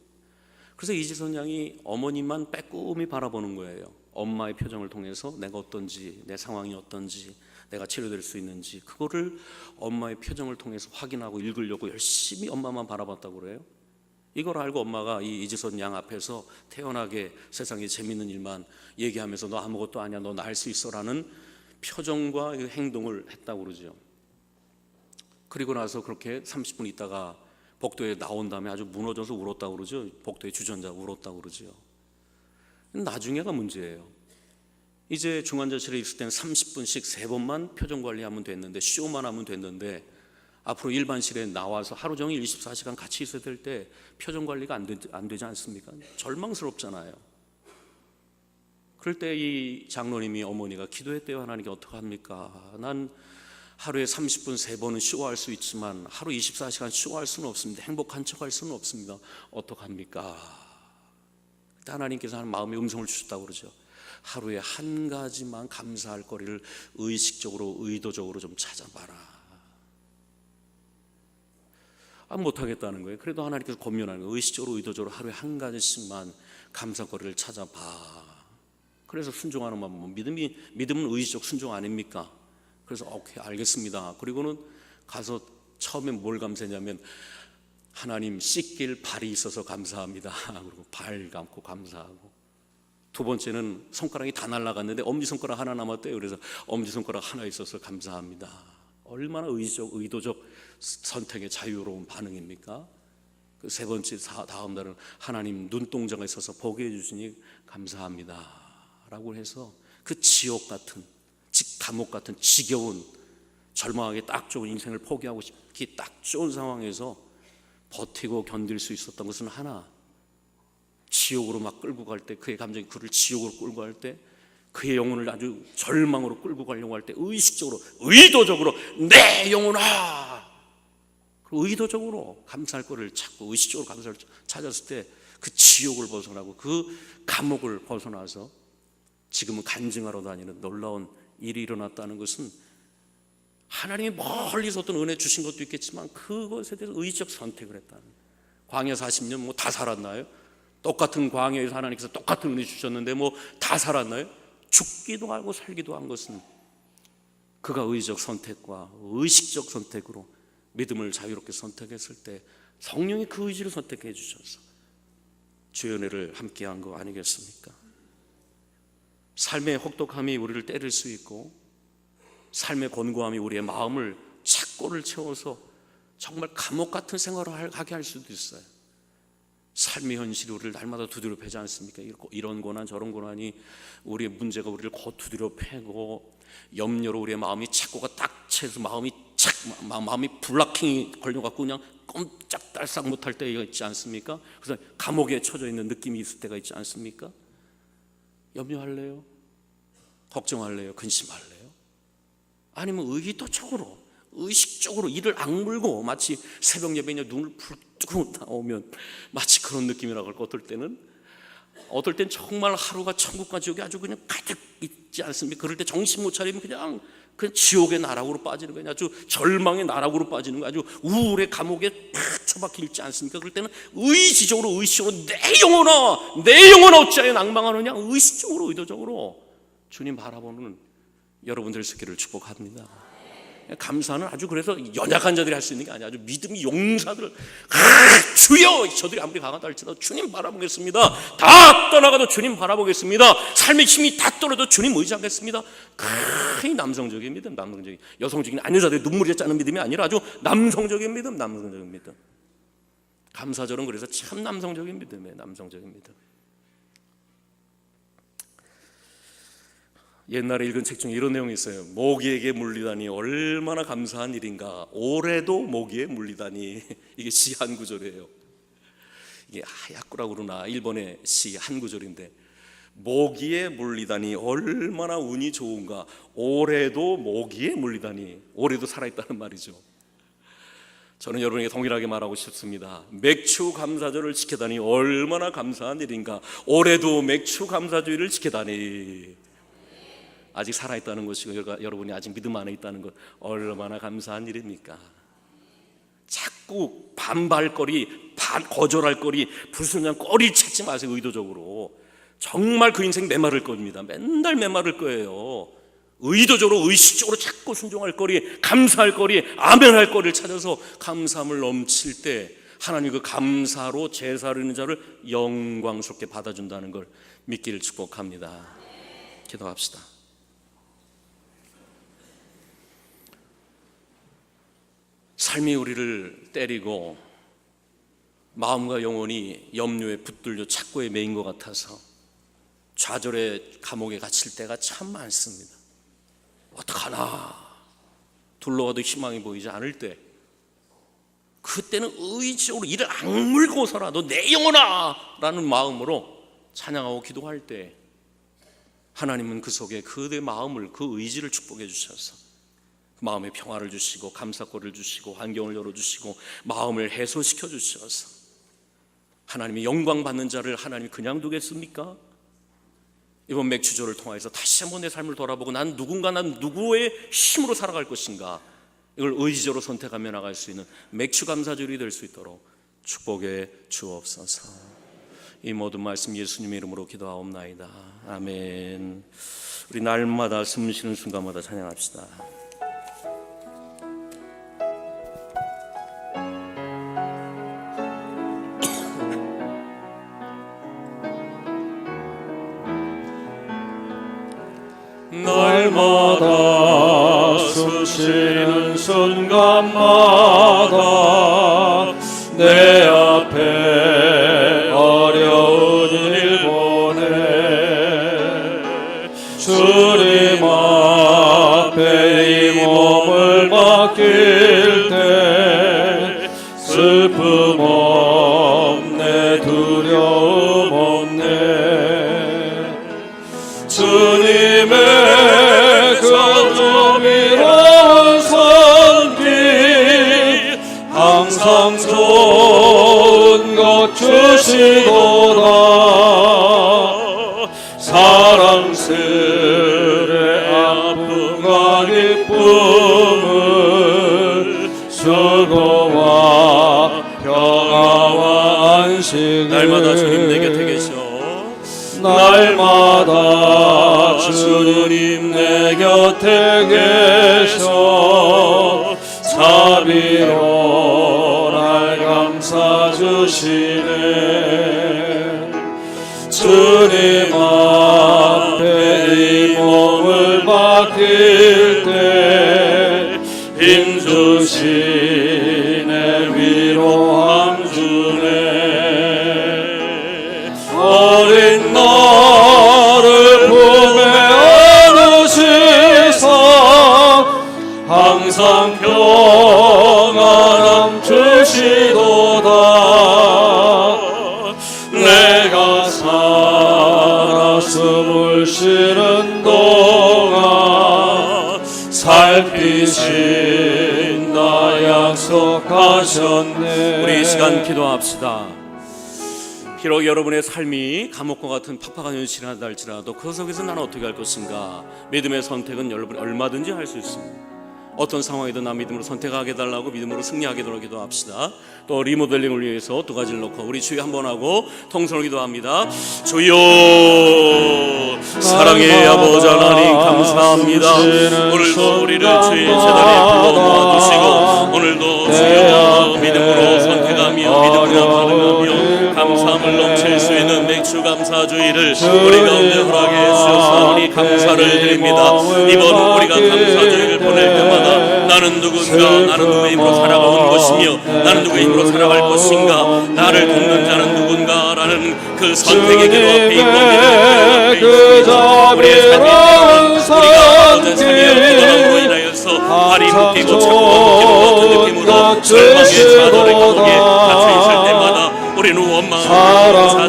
그래서 이지선 양이 어머니만 빼꼼히 바라보는 거예요. 엄마의 표정을 통해서 내가 어떤지, 내 상황이 어떤지, 내가 치료될 수 있는지, 그거를 엄마의 표정을 통해서 확인하고 읽으려고 열심히 엄마만 바라봤다고 그래요. 이걸 알고 엄마가 이 이지선 양 앞에서 태연하게 세상에 재밌는 일만 얘기하면서 너 아무것도 아니야, 너 나 할 수 있어 라는 표정과 행동을 했다고 그러죠. 그리고 나서 그렇게 30분 있다가 복도에 나온 다음에 아주 무너져서 울었다고 그러죠. 복도에 주전자 울었다고 그러죠. 나중에가 문제예요. 이제 중환자실에 있을 때는 30분씩 3번만 표정 관리하면 됐는데, 쇼만 하면 됐는데, 앞으로 일반실에 나와서 하루 종일 24시간 같이 있어야 될 때 표정 관리가 안 되지 않습니까? 절망스럽잖아요. 그럴 때 이 장로님이, 어머니가 기도했대요. 하나님께 어떡합니까? 난 하루에 30분 3번은 쇼할 수 있지만 하루 24시간 쇼할 수는 없습니다. 행복한 척할 수는 없습니다. 어떡합니까? 그때 하나님께서 하는 마음의 음성을 주셨다고 그러죠. 하루에 한 가지만 감사할 거리를 의식적으로, 의도적으로 좀 찾아봐라. 못하겠다는 거예요. 그래도 하나님께서 권면하는 거예요. 의식적으로, 의도적으로 하루에 한 가지씩만 감사거리를 찾아봐. 그래서 순종하는 마음, 믿음은 의지적 순종 아닙니까? 그래서 오케이, 알겠습니다. 그리고는 가서 처음에 뭘 감사했냐면, 하나님 씻길 발이 있어서 감사합니다. 그리고 발 감고 감사하고, 두 번째는 손가락이 다 날아갔는데 엄지손가락 하나 남았대요. 그래서 엄지손가락 하나 있어서 감사합니다. 얼마나 의지적, 의도적 선택의 자유로운 반응입니까? 그 세 번째, 다음 날은 하나님 눈동자가 있어서 보게 해주시니 감사합니다 라고 해서 그 지옥 같은, 감옥 같은 지겨운, 절망하기 딱 좋은 인생을 포기하고 싶기 딱 좋은 상황에서 버티고 견딜 수 있었던 것은 하나, 지옥으로 막 끌고 갈 때, 그의 감정이 그를 지옥으로 끌고 갈 때, 그의 영혼을 아주 절망으로 끌고 가려고 할 때 의식적으로, 의도적으로 내 영혼아, 그리고 의도적으로 감사할 거를 찾고 의식적으로 감사를 찾았을 때 그 지옥을 벗어나고 그 감옥을 벗어나서 지금은 간증하러 다니는 놀라운 일이 일어났다는 것은, 하나님이 멀리서 어떤 은혜 주신 것도 있겠지만 그것에 대해서 의지적 선택을 했다는 거예요. 광야 40년 뭐 다 살았나요? 똑같은 광야에서 하나님께서 똑같은 은혜 주셨는데 뭐 다 살았나요? 죽기도 하고 살기도 한 것은 그가 의지적 선택과 의식적 선택으로 믿음을 자유롭게 선택했을 때 성령이 그 의지를 선택해 주셔서 주의 은혜를 함께한 거 아니겠습니까? 삶의 혹독함이 우리를 때릴 수 있고, 삶의 곤고함이 우리의 마음을 착고를 채워서 정말 감옥 같은 생활을 하게 할 수도 있어요. 삶의 현실이 우리를 날마다 두드려 패지 않습니까? 이런 고난 저런 고난이 우리의 문제가 우리를 곧 두드려 패고, 염려로 우리의 마음이 착고가 딱 채서 마음이 블락킹이 걸려갖고 그냥 꼼짝달싹 못할 때가 있지 않습니까? 그래서 감옥에 처져 있는 느낌이 있을 때가 있지 않습니까? 염려할래요? 걱정할래요? 근심할래요? 아니면 의도적으로, 의식적으로 이를 악물고, 마치 새벽 예배냐 눈을 불뜨고 나오면 마치 그런 느낌이라고 할까? 어떨 땐 정말 하루가 천국과 지옥이 아주 그냥 가득 있지 않습니까? 그럴 때 정신 못 차리면 그냥 지옥의 나락으로 빠지는 거예요. 아주 절망의 나락으로 빠지는 거예요. 아주 우울의 감옥에 팍 처박혀 있지 않습니까? 그럴 때는 의식적으로 내 영혼아 어찌하여 낭망하느냐, 의식적으로, 의도적으로 주님 바라보는 여러분들 있기를 축복합니다. 감사는 아주 그래서 연약한 자들이 할 수 있는 게 아니야. 아주 믿음이 용사들, 주여, 저들이 아무리 강하다 할지라도 주님 바라보겠습니다. 다 떠나가도 주님 바라보겠습니다. 삶의 힘이 다 떨어도 주님 의지하겠습니다. 이 남성적인 믿음, 남성적인, 여성적인 아녀자들의 눈물이 짜는 믿음이 아니라 아주 남성적인 믿음, 남성적인 믿음. 감사절은 그래서 참 남성적인 믿음이에요. 남성적인 믿음. 옛날에 읽은 책 중에 이런 내용이 있어요. 모기에게 물리다니 얼마나 감사한 일인가. 올해도 모기에 물리다니. 이게 시한 구절이에요. 이게 하야꾸라고 그러나 일본의 시 한 구절인데, 모기에 물리다니 얼마나 운이 좋은가. 올해도 모기에 물리다니, 올해도 살아있다는 말이죠. 저는 여러분에게 동일하게 말하고 싶습니다. 맥주 감사절을 지켜다니 얼마나 감사한 일인가. 올해도 맥주 감사주의를 지켜다니 아직 살아있다는 것이고, 여러분이 아직 믿음 안에 있다는 것, 얼마나 감사한 일입니까? 자꾸 반발거리, 거절할 거리, 불순한 거리 찾지 마세요. 의도적으로. 정말 그 인생 메마를 겁니다. 맨날 메마를 거예요. 의도적으로, 의식적으로 자꾸 순종할 거리, 감사할 거리, 아멘할 거리를 찾아서 감사함을 넘칠 때 하나님 그 감사로 제사를 드리는 자를 영광스럽게 받아준다는 걸 믿기를 축복합니다. 기도합시다. 삶이 우리를 때리고 마음과 영혼이 염려에 붙들려 착고에 매인 것 같아서 좌절의 감옥에 갇힐 때가 참 많습니다. 어떡하나 둘러가도 희망이 보이지 않을 때, 그때는 의지적으로 이를 악물고서라도 내 영혼아 라는 마음으로 찬양하고 기도할 때 하나님은 그 속에 그의 마음을, 그 의지를 축복해 주셔서 마음의 평화를 주시고 감사거리를 주시고 환경을 열어주시고 마음을 해소시켜 주셔서 하나님이 영광 받는 자를 하나님이 그냥 두겠습니까? 이번 맥주조를 통해서 다시 한번 내 삶을 돌아보고 난 누군가, 난 누구의 힘으로 살아갈 것인가, 이걸 의지적으로 선택하며 나갈 수 있는 맥주 감사절이 될 수 있도록 축복해 주옵소서. 이 모든 말씀 예수님의 이름으로 기도하옵나이다. 아멘. 우리 날마다 숨 쉬는 순간마다 찬양합시다. 날마다 숨 쉬는 순간마다 내 앞에 어려운 일 보내 주님 앞에 이 몸을 맡길 때 슬픔 없네, 두려움 없네. 주님의 정의로운 손길 항상 좋은 것 주시도다. 사랑스레 아픔과 기쁨을, 수고와 평화와 안식을 날마다 주님 내 곁에 계셔. 날마다 주님 내 곁에 계셔 자비로 날 감싸 주시네. 주님 앞에 이 몸을 맡길 때 힘주시네, 위로함 주네. 어린 너를 품에 안으시사 항상 평안함 주시도다. 내가 살아 숨을 쉬는 동안 살피신다 약속하셨네. 우리 이 시간 기도합시다. 비록 여러분의 삶이 감옥과 같은 팍팍한 현실이라 할지라도 그 속에서 나는 어떻게 할 것인가, 믿음의 선택은 여러분 얼마든지 할 수 있습니다. 어떤 상황이든 나 믿음으로 선택하게 해달라고 믿음으로 승리하게 되도록 기도합시다. 또 리모델링을 위해서 두 가지를 놓고 우리 주여 한번 하고 통성을 기도합니다. 주여 사랑의 아버지 하나님 감사합니다. 오늘도 우리를 주의 제자리에 불러 모아주시고 오늘도 주여 믿음으로 선택하며 믿음으로 반응하며 감사함을 넘칠 수 있는 맥주 감사주의를 우리 가운데 허락해 주셔서 우리 감사를 드립니다. 이번 우리가 감사주의를 보낼 때마다 나는 누군가, 나는 누구의 힘으로 살아가는 것이며 나는 누구의 힘으로 살아갈 것인가, 나를 돕는 자는 누군가라는 그 선택의 기도 앞에 있고 우리의 삶이 우리가 어제 삶의 고난으로 인하여서 발이 묶이고 차고 묶이는 어떤 느낌으로 절망의 자도의 감옥에 갇혀 있을 때마다 우리는 원망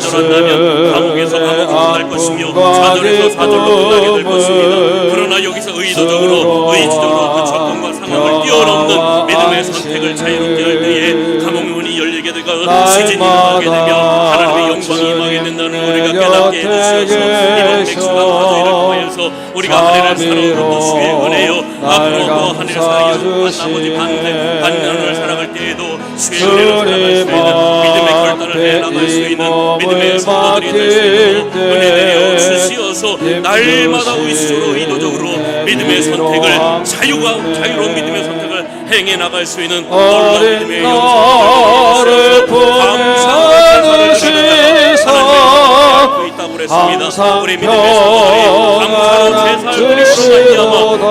좌절한다면 감옥에서 감옥으로 갈 것이며 좌절에서 좌절로 끝나게 될 것입니다. 그러나 여기서 의도적으로 그 조건과 상황을 뛰어넘는 믿음의 선택을 자유롭게 할 때에 감옥문이 열리게 되고 시즌이 임하게 되며 하나님의 영광이 임하게 된다는 우리가 깨닫게 해주셔서 이번 맥주가 화요일을 통하여서 우리가 한 해를 살아오는 것 주의 은혜요 앞으로도 한 해를 살아오는 나머지 반년을 살아갈 때에도 주의 은혜로 살아갈 수 있는 믿음의 결단을 해나갈 수 있는 믿음의 성도들이 될 수 있도록 은혜 내려 주시어서 날마다 의식적으로 의도적으로 믿음의 선택을 자유로운 믿음의 선택을 행해 나갈 수 있는 놀라운 믿음의 영성을 감사하는 시사 있다고 그랬습니다. 우리 믿음의 성도들이 감사로 제사를 드리고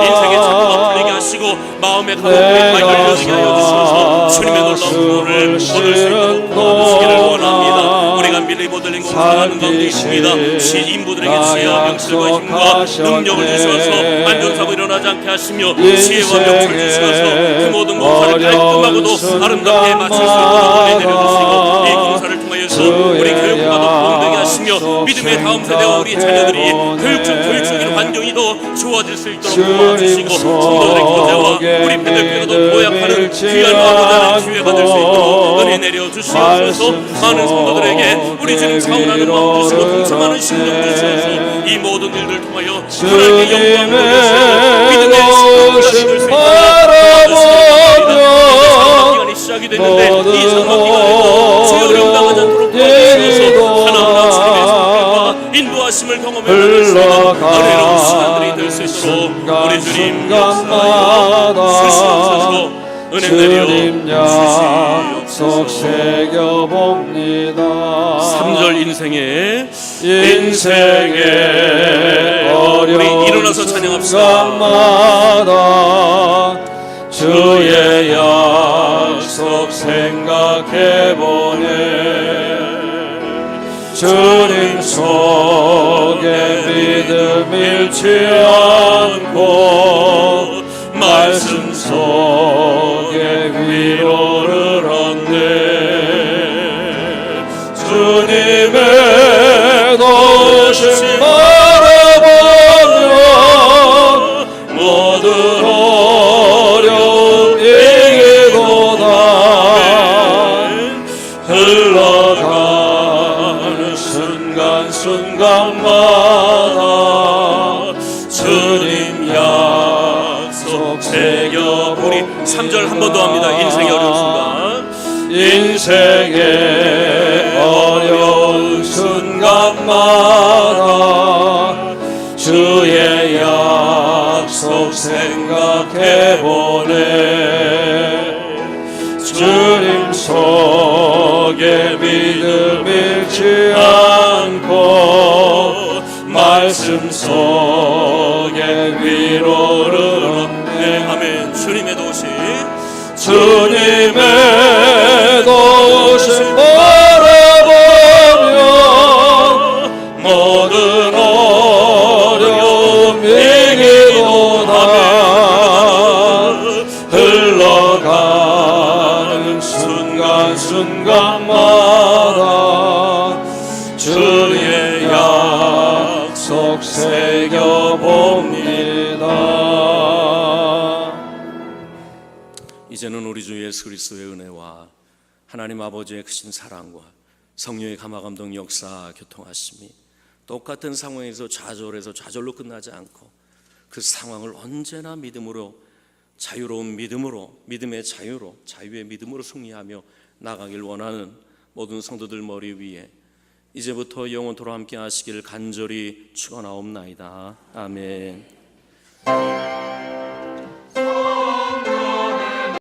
인생의 자꾸가 풀리게 하시고 마음의 가로등이 다 열려지게 하여 주셔서 주님의 놀라운 구원을 얻을 수 있도록 도와주시기를 원합니다. 우리가 미리 못 들린 공부하는 가운데 있습니다. 시인부들에게 지혜와 명철과 힘과 능력을 주셔서 안전사고 일어나지 않게 하시며 지혜와 명철 주셔서 그 모든 공사를 깔끔하고도 아름답게 마칠 수 있도록 은혜 내려주시고 이 공사를 통하여서 우리 교육과도 도움되게 하시며 믿음의 다음 세대와 우리 자녀들이 교육적인 환경이 더 좋아질 수 있도록 도와주시고 성도들의 교제와 우리 패들교회가 더 도약하는 귀한 마음을 기회가 될 수 있도록 은혜 내려주시옵소서. 많은 성도들에게 우리 지금 차원하는 마음 주시고 동참하는 심령 주셔서 이 모든 일들 통하여 하나님의 영광을 올려주시고 믿음의 신앙을 수 있도록 기간이 시작이 됐는데 이 상황기간에도 주여 영당하지 않도록 도와주셔서 하나하나 주님의 성령과 인도하심을 경험해 받을 수 있는 은혜로운 시간들이 될 수 있도록 우리 주님 역사하여 주시옵소서. 은혜 내려 약속 새겨봅니다. 3절 인생의 어려운 우리 일어나서 찬양합시다. 순간마다 주의 약속 생각해보네. 주님 속에 믿음 잃지 않고 말씀 속에 위로를 얻네. 주님의 도심 바라보며 모든 어려움 이기도다. 흘러가는 순간순간마다 주님 약속 새겨. 우리 3절 한 번 더 합니다. 인생의 어려운 순간. 인생의 어려운 순간마다 주의 약속 생각해보네. 주님 속에 믿음 잃지 않고 말씀 속에 위로를 얻네. 아멘. 주님의 도시 주님의 도심 바라보며 모든 어려움 이기도다. 흘러가는 순간순간마다 주의 약속 새겨봅니다. 이제는 우리 주 예수 그리스도의 은혜와 하나님 아버지의 크신 사랑과 성령의 감화감동 역사 교통하심이 똑같은 상황에서 좌절해서 좌절로 끝나지 않고 그 상황을 언제나 믿음으로 자유로운 믿음으로 믿음의 자유로 자유의 믿음으로 승리하며 나가길 원하는 모든 성도들 머리 위에 이제부터 영원토록 함께 하시기를 간절히 축원하옵나이다. 아멘.